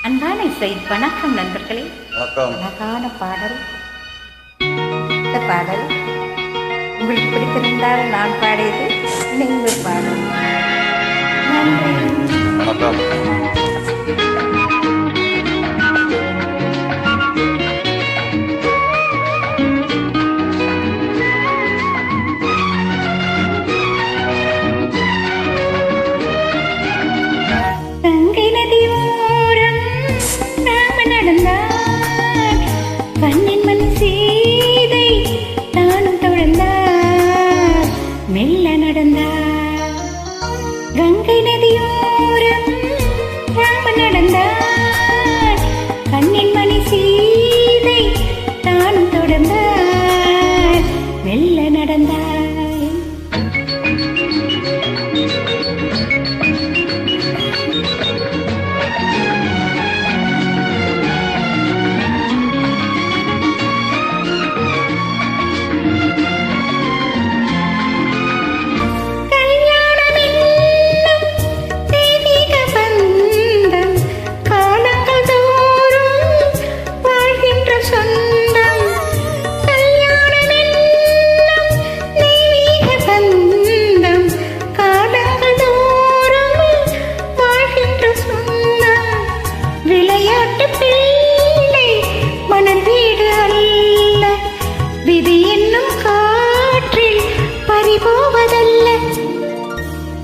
அன்பான இசை வணக்கம் நண்பர்களே. வணக்கம். அழகான பாடல். இந்த பாடல் உங்களுக்கு பிடித்திருந்தால் நான் பாடியது நீங்கள் பாடல். நன்றி. வணக்கம். கண்ணின் மண் சீதை தானும் தொடர்ந்தார், மெல்ல நடந்தார். கங்கை நதியோரம் ராம நடந்தார், கண்ணின் மணி சீதை தானும் தொடர்ந்தார், மெல்ல நடந்தார்.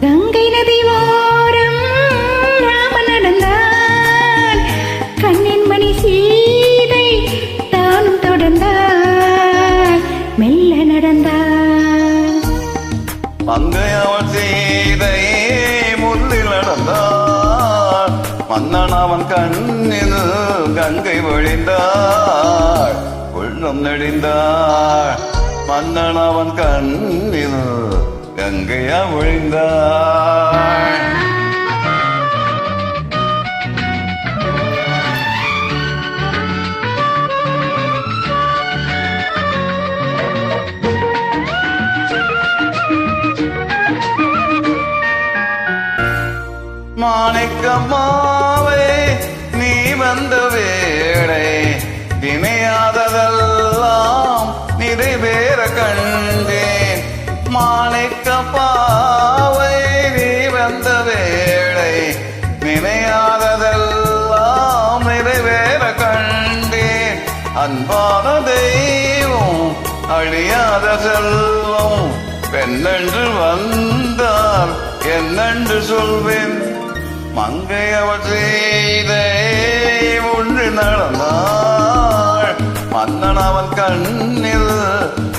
கங்கை நதி ஓரம் ராம நடந்தான், கண்ணின் மணி சீதை தானும் தொடர்ந்தார், மெல்ல நடந்தார். மங்கையவன் சீதை முல்லில் நடந்தார், மன்னன் அவன் கண்ணில் கங்கை வழிந்தார், உள்ளம் நெடிந்தார். மன்னன் அவன் கண்ணில் கங்கையா ஒழிந்தாள். மாணிக்கம்மாவே நீ வந்த வேளை நினையாததெல்லாம் நிறைவேற கண்டேன். மாணிக்கப்பாவை நீ வந்த வேளை நினையாததெல்லாம் நிறைவேற கண்டேன். அன்பான தெய்வம் அழியாத செல்வம் பெண்ணென்று வந்தால் என்னென்று சொல்வேன். மங்கையவள் செய்தே ஒன்று நடந்தாள், மன்னன் அவன் கண்ணில்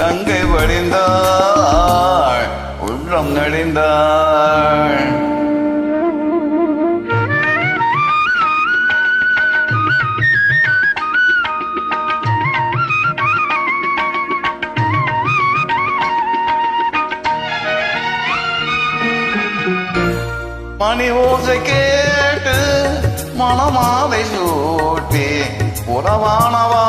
கங்கை வடிந்தாள், உள்ளம் நடிந்தாள். மணி ஓசை கேட்டு மணமாலை சூட்டி புறவானவா